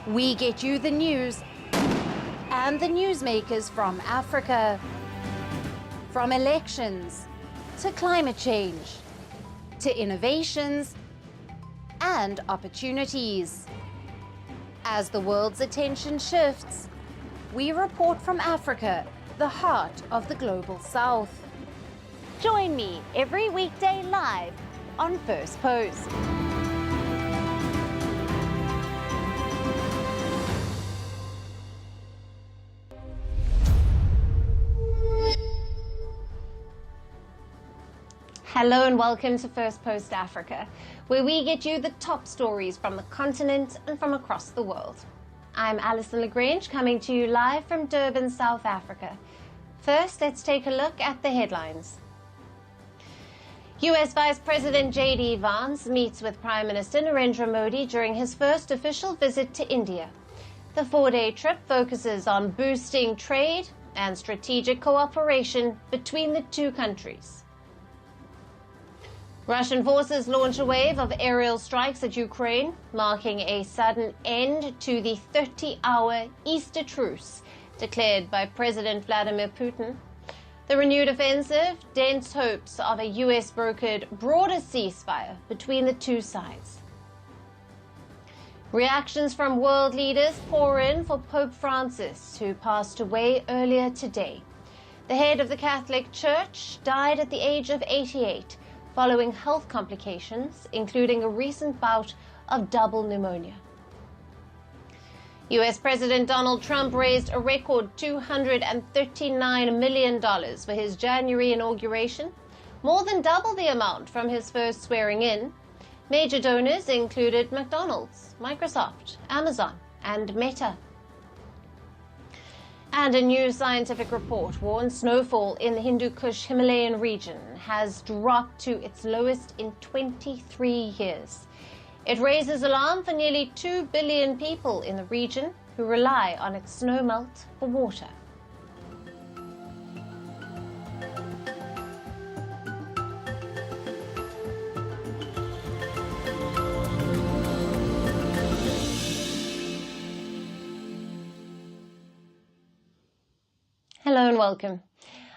We get you the news and the newsmakers from Africa. From elections to climate change to innovations and opportunities. As the world's attention shifts, we report from Africa, the heart of the global south. Join me every weekday live on First Post. Hello and welcome to First Post Africa, where we get you the top stories from the continent and from across the world. I'm Alyson Grange, coming to you live from Durban, South Africa. First, let's take a look at the headlines. US Vice President J.D. Vance meets with Prime Minister Narendra Modi during his first official visit to India. The four-day trip focuses on boosting trade and strategic cooperation between the two countries. Russian forces launch a wave of aerial strikes at Ukraine, marking a sudden end to the 30-hour Easter truce declared by President Vladimir Putin. The renewed offensive dents hopes of a US-brokered broader ceasefire between the two sides. Reactions from world leaders pour in for Pope Francis, who passed away earlier today. The head of the Catholic Church died at the age of 88. Following health complications, including a recent bout of double pneumonia. US President Donald Trump raised a record $239 million for his January inauguration, more than double the amount from his first swearing in. Major donors included McDonald's, Microsoft, Amazon, and Meta. And a new scientific report warns snowfall in the Hindu Kush Himalayan region has dropped to its lowest in 23 years. It raises alarm for nearly 2 billion people in the region who rely on its snowmelt for water. Hello and welcome.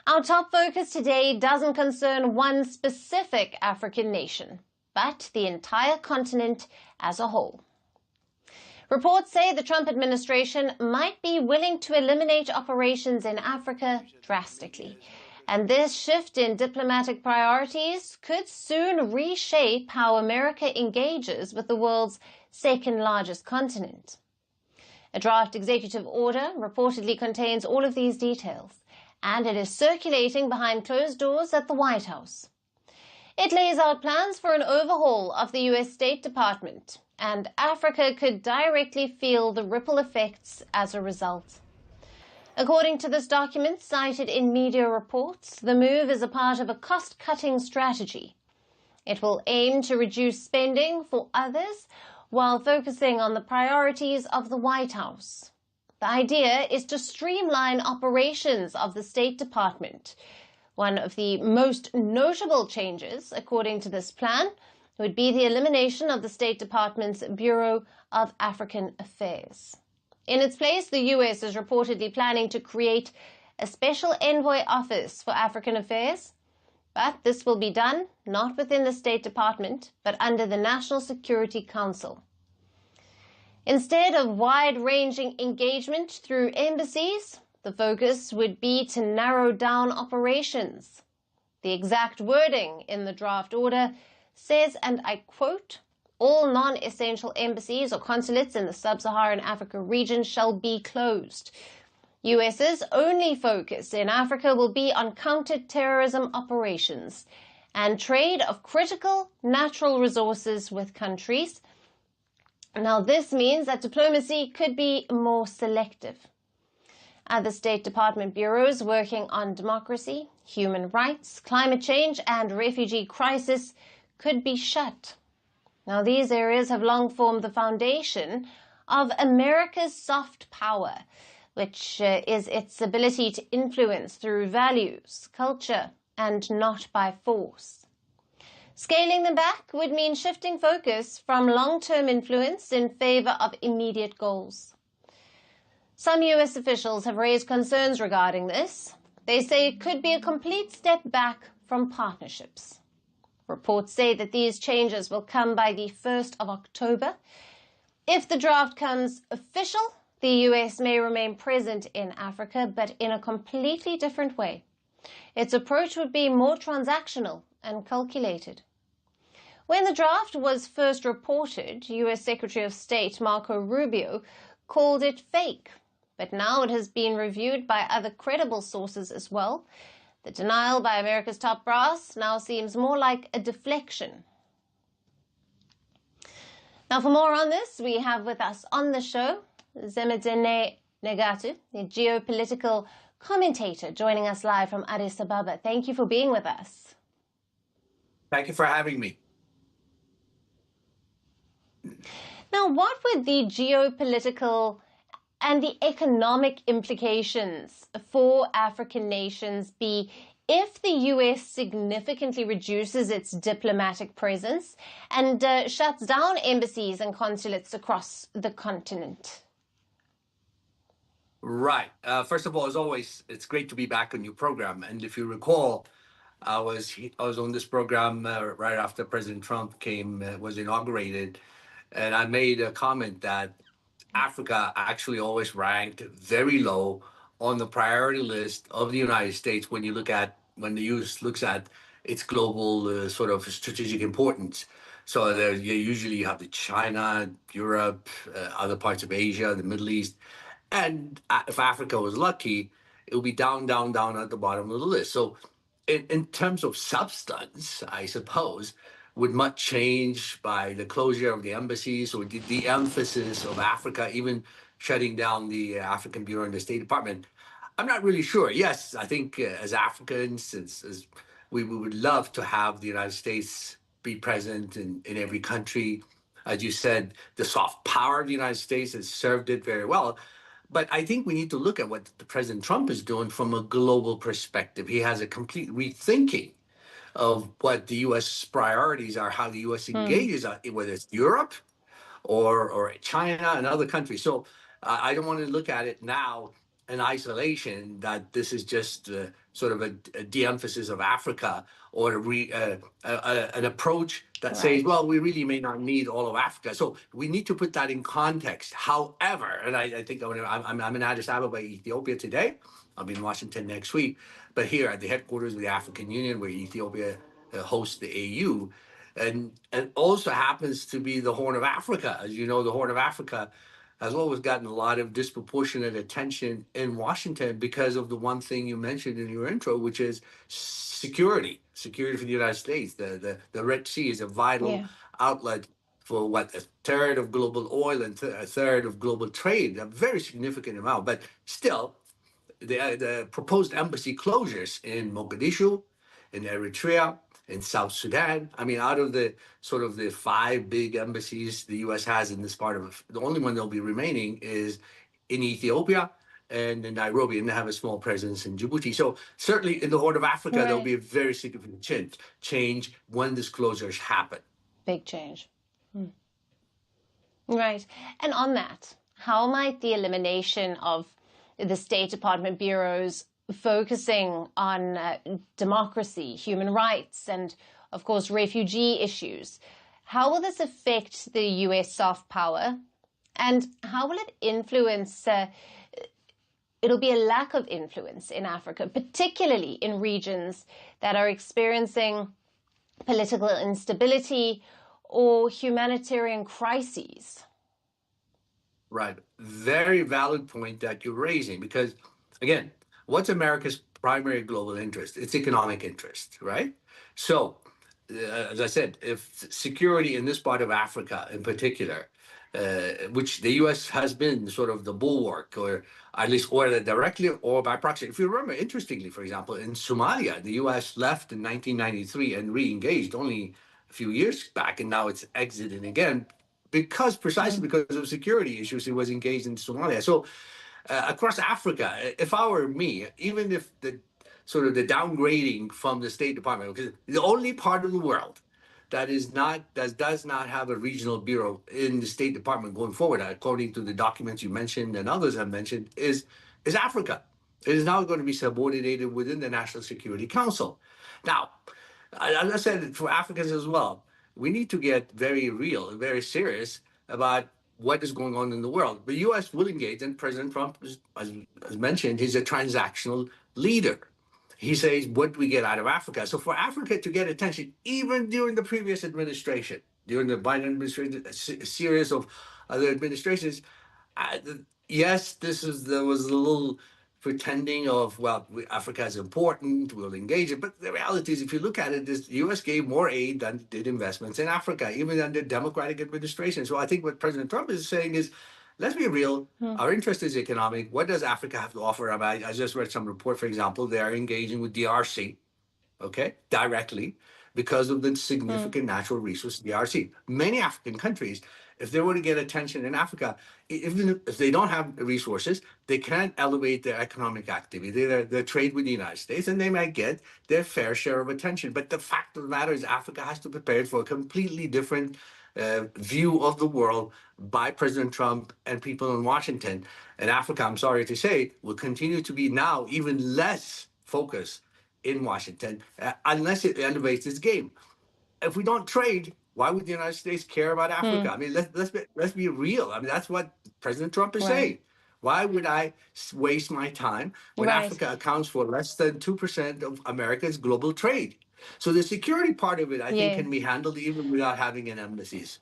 Our top focus today doesn't concern one specific African nation, but the entire continent as a whole. Reports say the Trump administration might be willing to eliminate operations in Africa drastically, and this shift in diplomatic priorities could soon reshape how America engages with the world's second largest continent. A draft executive order reportedly contains all of these details, and it is circulating behind closed doors at the White House. It lays out plans for an overhaul of the US State Department, and Africa could directly feel the ripple effects as a result. According to this document cited in media reports, the move is a part of a cost-cutting strategy. It will aim to reduce spending for others while focusing on the priorities of the White House. The idea is to streamline operations of the State Department. One of the most notable changes, according to this plan, would be the elimination of the State Department's Bureau of African Affairs. In its place, the US is reportedly planning to create a special envoy office for African affairs, but this will be done not within the State Department, but under the National Security Council. Instead of wide-ranging engagement through embassies, the focus would be to narrow down operations. The exact wording in the draft order says, and I quote, "All non-essential embassies or consulates in the sub-Saharan Africa region shall be closed. US's only focus in Africa will be on counterterrorism operations and trade of critical natural resources with countries." Now, this means that diplomacy could be more selective. Other State Department bureaus working on democracy, human rights, climate change, and refugee crisis could be shut. Now, these areas have long formed the foundation of America's soft power, which is its ability to influence through values, culture, and not by force. Scaling them back would mean shifting focus from long-term influence in favor of immediate goals. Some US officials have raised concerns regarding this. They say it could be a complete step back from partnerships. Reports say that these changes will come by the 1st of October. If the draft comes official, the US may remain present in Africa, but in a completely different way. Its approach would be more transactional and calculated. When the draft was first reported, US Secretary of State Marco Rubio called it fake, but now it has been reviewed by other credible sources as well. The denial by America's top brass now seems more like a deflection. Now, for more on this, we have with us on the show Zaden Negatu, the geopolitical commentator, joining us live from Addis Ababa. Thank you for being with us. Thank you for having me. Now, what would the geopolitical and the economic implications for African nations be if the US significantly reduces its diplomatic presence and shuts down embassies and consulates across the continent? Right. First of all, as always, it's great to be back on your program. And if you recall, I was on this program right after President Trump was inaugurated, and I made a comment that Africa actually always ranked very low on the priority list of the United States when the U.S. looks at its global sort of strategic importance. So there you have the China, Europe, other parts of Asia, the Middle East, and if Africa was lucky, it would be down, down, down at the bottom of the list. So in terms of substance, I suppose, would much change by the closure of the embassies or the emphasis of Africa, even shutting down the African Bureau in the State Department? I'm not really sure. Yes, I think as Africans, as we would love to have the United States be present in every country. As you said, the soft power of the United States has served it very well. But I think we need to look at what President Trump is doing from a global perspective. He has a complete rethinking of what the U.S. priorities are, how the U.S. engages, whether it's Europe or China and other countries. So I don't want to look at it now in isolation, that this is just sort of a de-emphasis of Africa or an approach that says, well, we really may not need all of Africa. So we need to put that in context. However, and I think I'm in Addis Ababa, Ethiopia today. I'll be in Washington next week. But here at the headquarters of the African Union, where Ethiopia hosts the AU, and also happens to be the Horn of Africa. As you know, the Horn of Africa has always gotten a lot of disproportionate attention in Washington because of the one thing you mentioned in your intro, which is security for the United States. The Red Sea is a vital outlet for a third of global oil and a third of global trade, a very significant amount. But still, the proposed embassy closures in Mogadishu, in Eritrea, in South Sudan. I mean, out of the sort of the 5 big embassies the U.S. has in this part of, the only one that'll be remaining is in Ethiopia and in Nairobi, and they have a small presence in Djibouti. So certainly in the Horn of Africa, there'll be a very significant change when these closures happen. Big change. Right. And on that, how might the elimination of the State Department bureaus focusing on democracy, human rights, and, of course, refugee issues, how will this affect the U.S. soft power? And how will it influence, it'll be a lack of influence in Africa, particularly in regions that are experiencing political instability or humanitarian crises? Right. Very valid point that you're raising, because, again, what's America's primary global interest? It's economic interest, right? So, as I said, if security in this part of Africa in particular, which the U.S. has been sort of the bulwark, or at least whether directly or by proxy. If you remember, interestingly, for example, in Somalia, the U.S. left in 1993 and re-engaged only a few years back, and now it's exiting again precisely because of security issues. It was engaged in Somalia. So across Africa, if I were me, even if the sort of the downgrading from the State Department, because the only part of the world that does not have a regional bureau in the State Department going forward, according to the documents you mentioned and others have mentioned, is Africa. It is now going to be subordinated within the National Security Council. Now, as I said, for Africans as well, we need to get very real and very serious about what is going on in the world. The U.S. will engage, and President Trump, as mentioned, he's a transactional leader. He says, what do we get out of Africa? So for Africa to get attention, even during the previous administration, during the Biden administration, a series of other administrations, yes, there was a little pretending of, well, Africa is important, we'll engage it. But the reality is, if you look at it, the U.S. gave more aid than it did investments in Africa, even under Democratic administration. So I think what President Trump is saying is, let's be real. Our interest is economic. What does Africa have to offer? I just read some report, for example, they are engaging with DRC, okay, directly, because of the significant natural resource DRC. Many African countries, if they were to get attention in Africa, even if they don't have resources, they can't elevate their economic activity, their trade with the United States, and they might get their fair share of attention. But the fact of the matter is, Africa has to prepare for a completely different view of the world by President Trump and people in Washington. And Africa, I'm sorry to say, will continue to be now even less focused in Washington unless it elevates its game. If we don't trade, why would the United States care about Africa? I mean, let's be real. I mean, that's what President Trump is saying. Why would I waste my time when Africa accounts for less than 2% of America's global trade? So the security part of it, I think, can be handled even without having an embassies.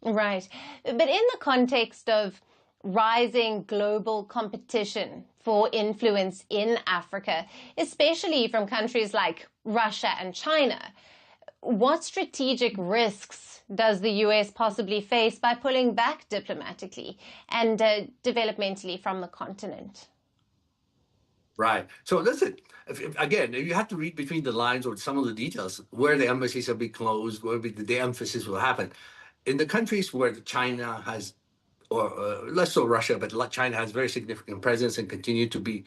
Right. But in the context of rising global competition for influence in Africa, especially from countries like Russia and China, what strategic risks does the US possibly face by pulling back diplomatically and developmentally from the continent? Right. So listen, again, you have to read between the lines or some of the details where the embassies will be closed, where the emphasis will happen. In the countries where China has, or less so Russia, but China has very significant presence and continue to be,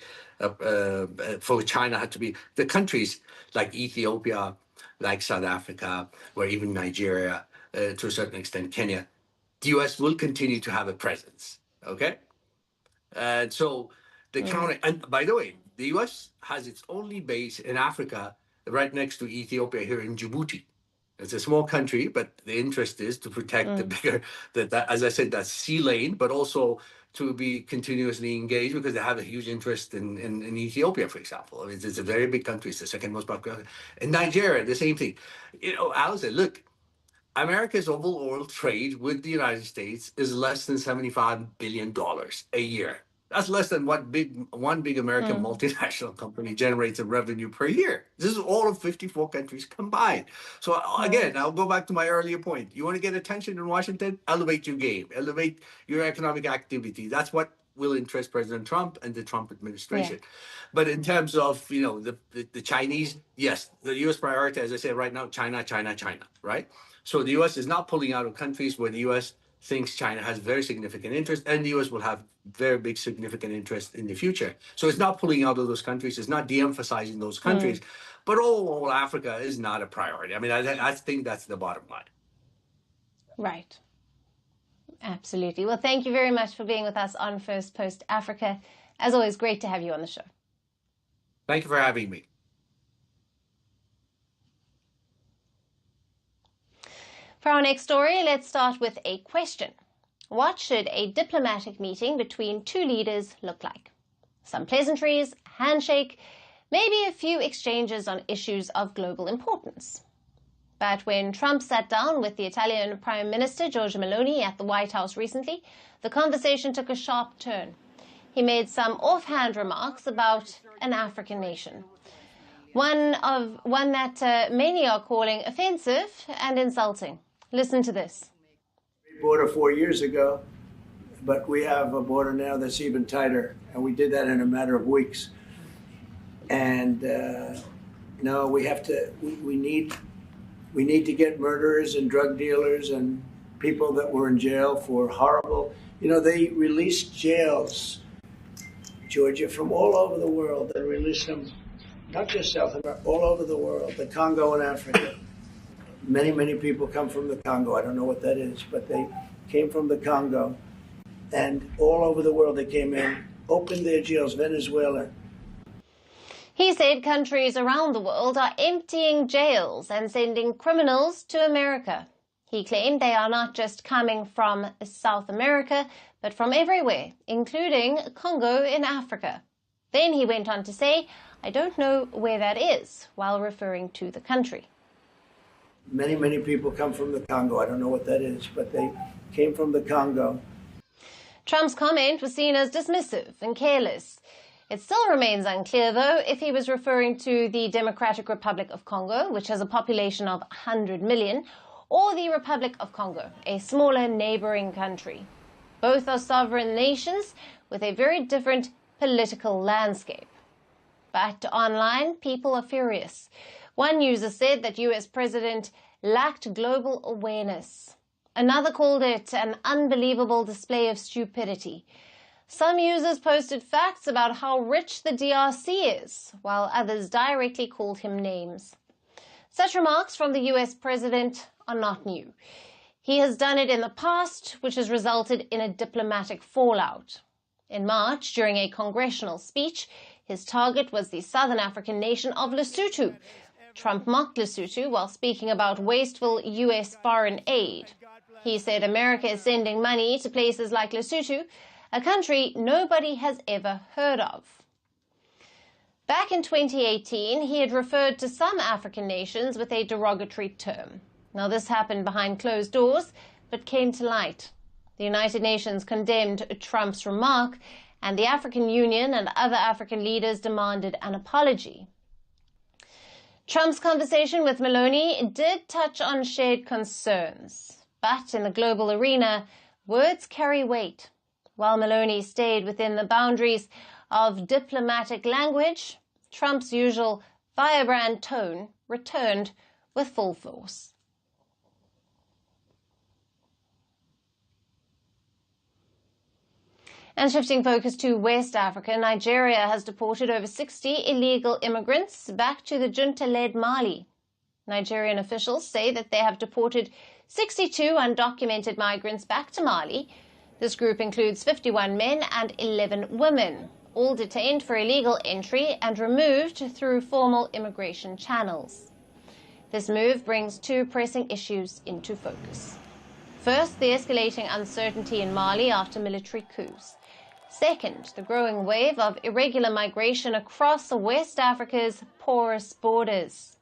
for China had to be, the countries like Ethiopia, like South Africa, or even Nigeria, to a certain extent, Kenya, the U.S. will continue to have a presence, okay? And so the counter, and by the way, the U.S. has its only base in Africa right next to Ethiopia here in Djibouti. It's a small country, but the interest is to protect the bigger, as I said, that sea lane, but also to be continuously engaged because they have a huge interest in Ethiopia, for example. I mean, it's a very big country. It's the second most popular. In Nigeria, the same thing. You know, Alyson, look, America's overall trade with the United States is less than $75 billion a year. That's less than what one big American multinational company generates in revenue per year. This is all of 54 countries combined. So again, I'll go back to my earlier point. You want to get attention in Washington? Elevate your game, elevate your economic activity. That's what will interest President Trump and the Trump administration. But in terms of, you know, the Chinese, yes, the U.S. priority, as I said right now, China, right? So the U.S. is not pulling out of countries where the U.S. thinks China has very significant interest, and the U.S. will have very big significant interest in the future. So it's not pulling out of those countries. It's not de-emphasizing those countries. But all Africa is not a priority. I mean, I think that's the bottom line. Right. Absolutely. Well, thank you very much for being with us on First Post Africa. As always, great to have you on the show. Thank you for having me. For our next story, let's start with a question. What should a diplomatic meeting between two leaders look like? Some pleasantries, handshake, maybe a few exchanges on issues of global importance. But when Trump sat down with the Italian Prime Minister Giorgia Meloni at the White House recently, the conversation took a sharp turn. He made some offhand remarks about an African nation. One that many are calling offensive and insulting. Listen to this. Border 4 years ago, but we have a border now that's even tighter, and we did that in a matter of weeks. And no, we need to get murderers and drug dealers and people that were in jail for horrible, you know, they released jails, Georgia, from all over the world. They released them not just South America, all over the world, the Congo and Africa. Many, many people come from the Congo. I don't know what that is, but they came from the Congo. And all over the world they came in, opened their jails, Venezuela. He said countries around the world are emptying jails and sending criminals to America. He claimed they are not just coming from South America, but from everywhere, including Congo in Africa. Then he went on to say, "I don't know where that is," while referring to the country. Many, many people come from the Congo. I don't know what that is, but they came from the Congo. Trump's comment was seen as dismissive and careless. It still remains unclear, though, if he was referring to the Democratic Republic of Congo, which has a population of 100 million, or the Republic of Congo, a smaller neighboring country. Both are sovereign nations with a very different political landscape. But online, people are furious. One user said that US President lacked global awareness. Another called it an unbelievable display of stupidity. Some users posted facts about how rich the DRC is, while others directly called him names. Such remarks from the US President are not new. He has done it in the past, which has resulted in a diplomatic fallout. In March, during a congressional speech, his target was the southern African nation of Lesotho. Trump mocked Lesotho while speaking about wasteful US foreign aid. He said America is sending money to places like Lesotho, a country nobody has ever heard of. Back in 2018, he had referred to some African nations with a derogatory term. Now, this happened behind closed doors, but came to light. The United Nations condemned Trump's remark, and the African Union and other African leaders demanded an apology. Trump's conversation with Meloni did touch on shared concerns, but in the global arena, words carry weight. While Meloni stayed within the boundaries of diplomatic language, Trump's usual firebrand tone returned with full force. And shifting focus to West Africa, Nigeria has deported over 60 illegal immigrants back to the junta-led Mali. Nigerian officials say that they have deported 62 undocumented migrants back to Mali. This group includes 51 men and 11 women, all detained for illegal entry and removed through formal immigration channels. This move brings two pressing issues into focus. First, the escalating uncertainty in Mali after military coups. Second, the growing wave of irregular migration across West Africa's porous borders.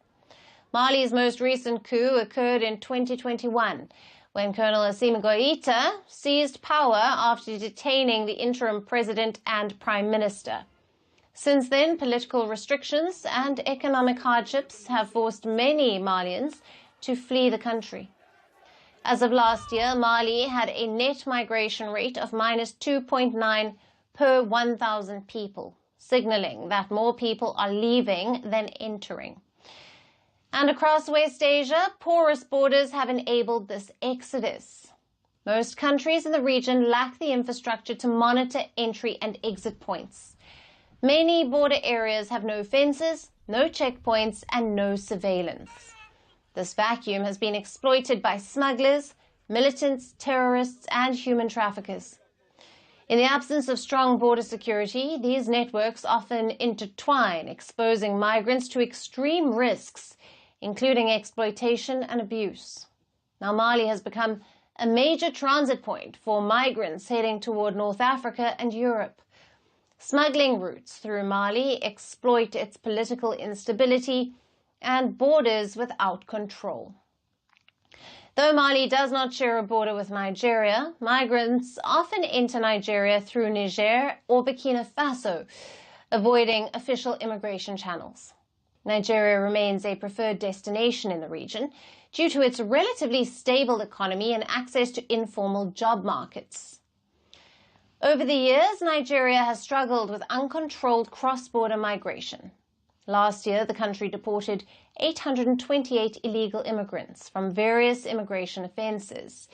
Mali's most recent coup occurred in 2021, when Colonel Assimi Goïta seized power after detaining the interim president and prime minister. Since then, political restrictions and economic hardships have forced many Malians to flee the country. As of last year, Mali had a net migration rate of -2.9 per 1,000 people, signaling that more people are leaving than entering. And across West Asia, porous borders have enabled this exodus. Most countries in the region lack the infrastructure to monitor entry and exit points. Many border areas have no fences, no checkpoints, and no surveillance. This vacuum has been exploited by smugglers, militants, terrorists, and human traffickers. In the absence of strong border security, these networks often intertwine, exposing migrants to extreme risks, including exploitation and abuse. Now, Mali has become a major transit point for migrants heading toward North Africa and Europe. Smuggling routes through Mali exploit its political instability and borders without control. Though Mali does not share a border with Nigeria, migrants often enter Nigeria through Niger or Burkina Faso, avoiding official immigration channels. Nigeria remains a preferred destination in the region due to its relatively stable economy and access to informal job markets. Over the years, Nigeria has struggled with uncontrolled cross-border migration. Last year, the country deported 828 illegal immigrants from various immigration offenses.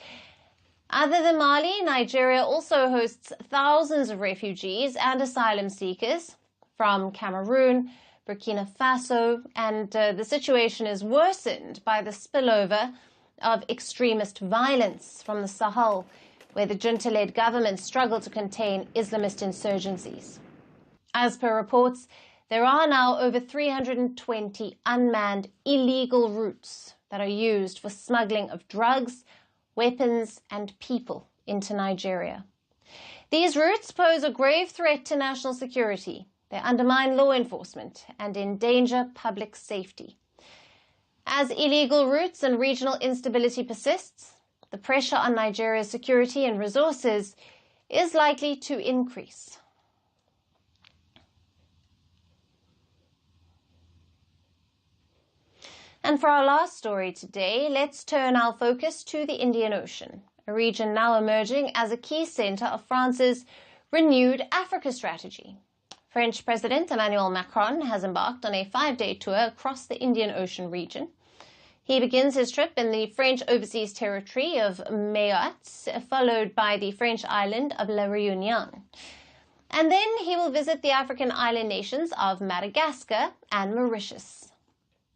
Other than Mali, Nigeria also hosts thousands of refugees and asylum seekers from Cameroon, Burkina Faso, and the situation is worsened by the spillover of extremist violence from the Sahel, where the junta-led government struggled to contain Islamist insurgencies. As per reports, there are now over 320 unmanned illegal routes that are used for smuggling of drugs, weapons, and people into Nigeria. These routes pose a grave threat to national security. They undermine law enforcement and endanger public safety. As illegal routes and regional instability persists, the pressure on Nigeria's security and resources is likely to increase. And for our last story today, let's turn our focus to the Indian Ocean, a region now emerging as a key center of France's renewed Africa strategy. French President Emmanuel Macron has embarked on a 5-day tour across the Indian Ocean region. He begins his trip in the French overseas territory of Mayotte, followed by the French island of La Réunion. And then he will visit the African island nations of Madagascar and Mauritius.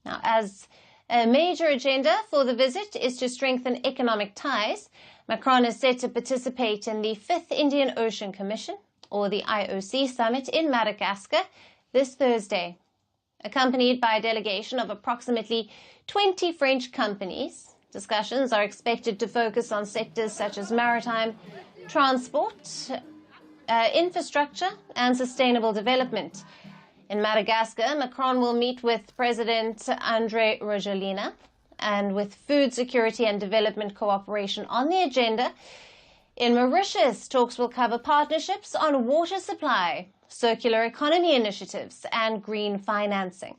Now, as a major agenda for the visit is to strengthen economic ties, Macron is set to participate in the 5th Indian Ocean Commission, or the IOC summit in Madagascar this Thursday. Accompanied by a delegation of approximately 20 French companies, discussions are expected to focus on sectors such as maritime, transport, infrastructure, and sustainable development. In Madagascar, Macron will meet with President André Rajoelina, and with food security and development cooperation on the agenda. In Mauritius, talks will cover partnerships on water supply, circular economy initiatives, and green financing.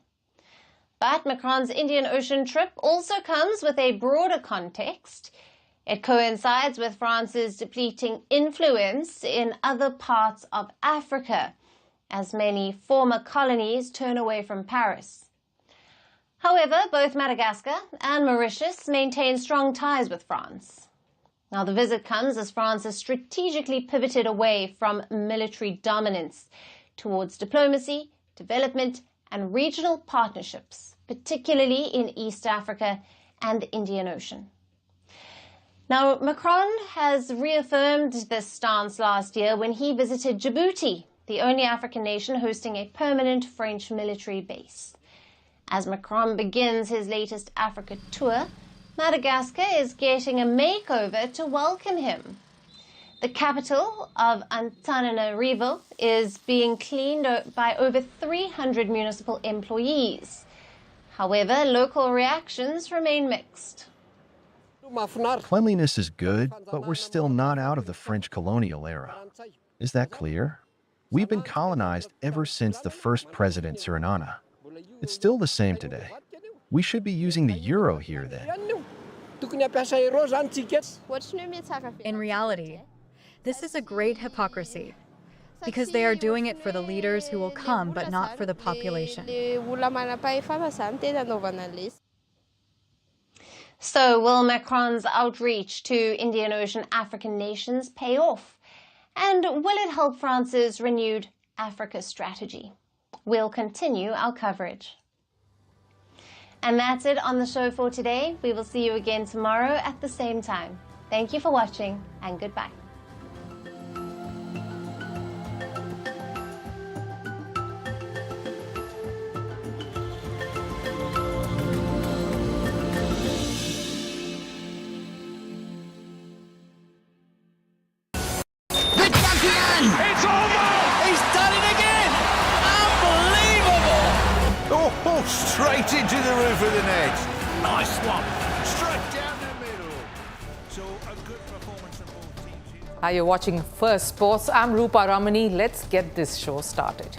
But Macron's Indian Ocean trip also comes with a broader context. It coincides with France's depleting influence in other parts of Africa, as many former colonies turn away from Paris. However, both Madagascar and Mauritius maintain strong ties with France. Now, the visit comes as France has strategically pivoted away from military dominance towards diplomacy, development, and regional partnerships, particularly in East Africa and the Indian Ocean. Now, Macron has reaffirmed this stance last year when he visited Djibouti, the only African nation hosting a permanent French military base. As Macron begins his latest Africa tour, Madagascar is getting a makeover to welcome him. The capital of Antananarivo is being cleaned by over 300 municipal employees. However, local reactions remain mixed. Cleanliness is good, but we're still not out of the French colonial era. Is that clear? We've been colonized ever since the first president, Suriname. It's still the same today. We should be using the euro here then. In reality, this is a great hypocrisy, because they are doing it for the leaders who will come, but not for the population. So will Macron's outreach to Indian Ocean African nations pay off? And will it help France's renewed Africa strategy? We'll continue our coverage. And that's it on the show for today. We will see you again tomorrow at the same time. Thank you for watching, and goodbye. It's over! He's done it again! Unbelievable! Oh, straight into the roof of the net. Nice one. Straight down the middle. So a good performance from both teams. Hi, you're watching First Sports. I'm Rupa Ramani. Let's get this show started.